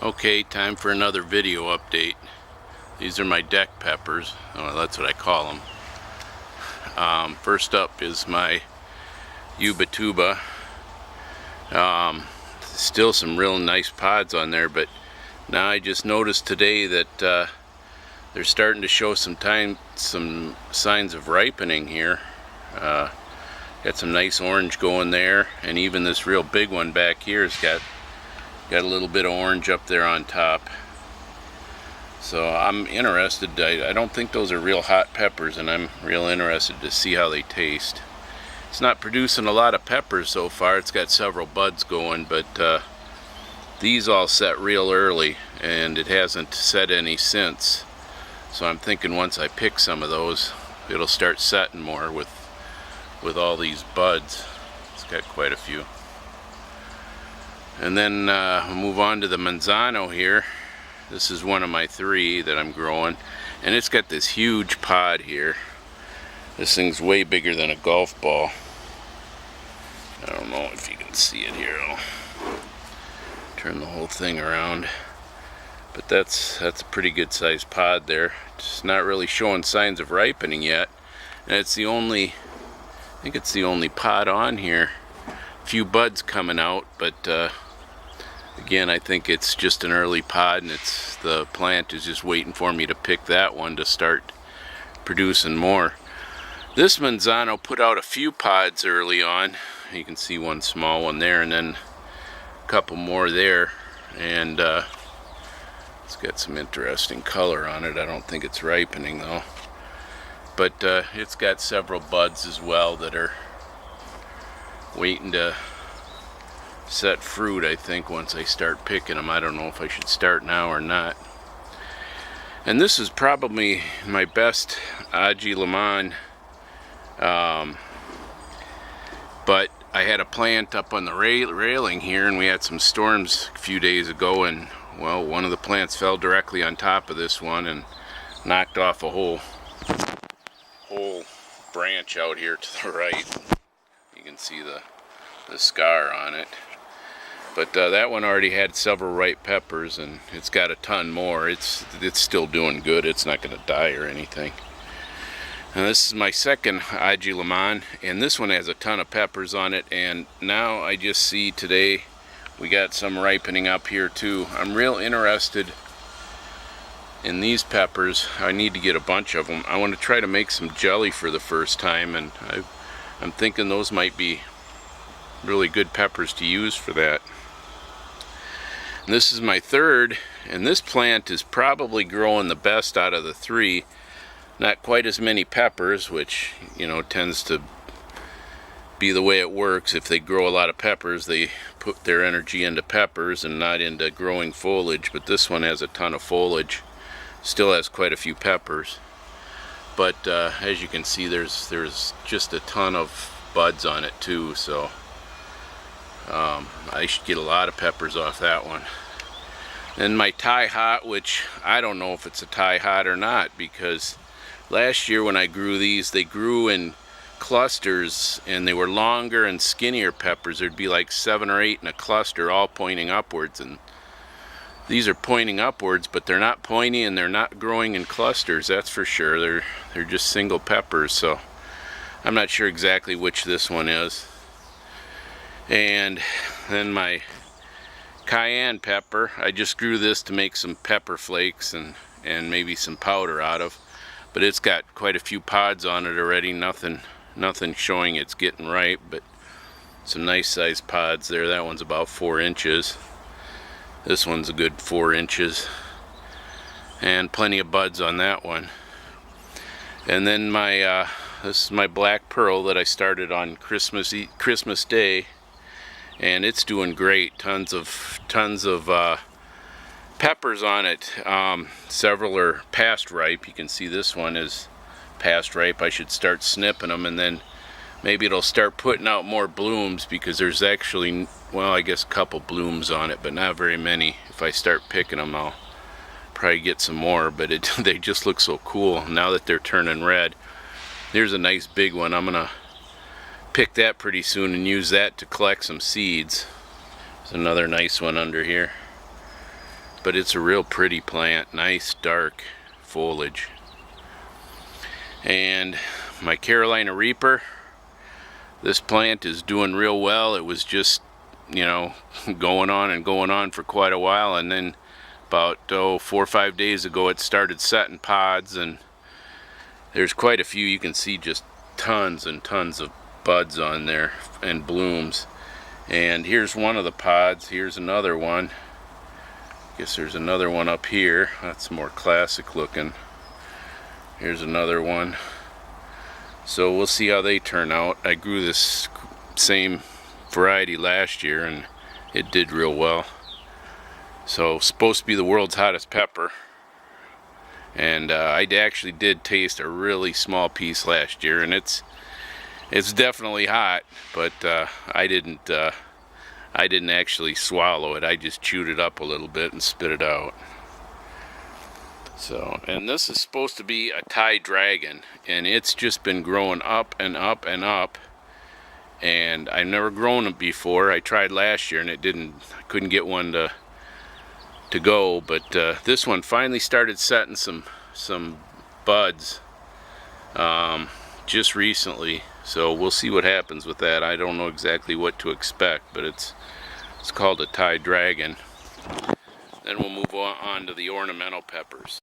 Okay, time for another video update. These are my deck peppers. Oh, that's what I call them. First up is my Yuba Tuba. Still some real nice pods on there, but now I just noticed today that they're starting to show some signs of ripening here. Got some nice orange going there, and even this real big one back here has got a little bit of orange up there on top. So I'm interested. I don't think those are real hot peppers, and I'm real interested to see how they taste. It's not producing a lot of peppers so far. It's got several buds going, but these all set real early, and it hasn't set any since. So I'm thinking once I pick some of those, it'll start setting more with all these buds. It's got quite a few. And then we'll move on to the Manzano here. This is one of my 3 that I'm growing, and it's got this huge pod here. This thing's way bigger than a golf ball. I don't know if you can see it here. I'll turn the whole thing around. But that's a pretty good sized pod there. It's not really showing signs of ripening yet, and it's the only, I think it's the only pod on here. A few buds coming out, but again, I think it's just an early pod, and the plant is just waiting for me to pick that one to start producing more. This Manzano put out a few pods early on. You can see one small one there, and then a couple more there, and it's got some interesting color on it. I don't think it's ripening though, but it's got several buds as well that are waiting to set fruit, I think, once I start picking them. I don't know if I should start now or not. And this is probably my best Aji Limon, but I had a plant up on the railing here, and we had some storms a few days ago, and well, one of the plants fell directly on top of this one and knocked off a whole branch out here to the right. You can see the scar on it. But that one already had several ripe peppers, and it's got a ton more. It's still doing good. It's not going to die or anything. And this is my second Aji Limon, and this one has a ton of peppers on it. And now I just see today we got some ripening up here too. I'm real interested in these peppers. I need to get a bunch of them. I want to try to make some jelly for the first time, and I'm thinking those might be really good peppers to use for that. And this is my third, and this plant is probably growing the best out of the 3. Not quite as many peppers, which, you know, tends to be the way it works. If they grow a lot of peppers, they put their energy into peppers and not into growing foliage. But this one has a ton of foliage, still has quite a few peppers. But as you can see, there's just a ton of buds on it too, so I should get a lot of peppers off that one. And my Thai Hot, which I don't know if it's a Thai Hot or not, because last year when I grew these, they grew in clusters, and they were longer and skinnier peppers. There'd be like 7 or 8 in a cluster, all pointing upwards, and these are pointing upwards, but they're not pointy, and they're not growing in clusters, that's for sure. They're just single peppers, so I'm not sure exactly which this one is. And then my cayenne pepper, I just grew this to make some pepper flakes and maybe some powder out of, but it's got quite a few pods on it already. Nothing showing it's getting ripe, but some nice sized pods there. That one's about 4 inches. This one's a good 4 inches, and plenty of buds on that one. And then my this is my black pearl that I started on Christmas Day, and it's doing great. Tons of peppers on it. Several are past ripe. You can see this one is past ripe. I should start snipping them, and then maybe it'll start putting out more blooms, because there's actually, well, I guess a couple blooms on it, but not very many. If I start picking them, I'll probably get some more, but they just look so cool now that they're turning red. Here's a nice big one. I'm gonna pick that pretty soon and use that to collect some seeds. There's another nice one under here. but it's a real pretty plant. Nice dark foliage. And my Carolina Reaper, this plant is doing real well. It was just, you know, going on for quite a while, and then about 4 or 5 days ago it started setting pods, and there's quite a few. You can see just tons and tons of buds on there and blooms. And here's one of the pods. Here's another one. I guess there's another one up here. That's more classic looking. Here's another one. So we'll see how they turn out. I grew this same variety last year and it did real well. So supposed to be the world's hottest pepper. And I actually did taste a really small piece last year, and it's definitely hot, but I didn't actually swallow it. I just chewed it up a little bit and spit it out. So, and this is supposed to be a Thai dragon, and it's just been growing up and up and up. And I've never grown it before. I tried last year and I couldn't get one to go, but this one finally started setting some buds just recently. So we'll see what happens with that. I don't know exactly what to expect, but it's called a Thai dragon. Then we'll move on to the ornamental peppers.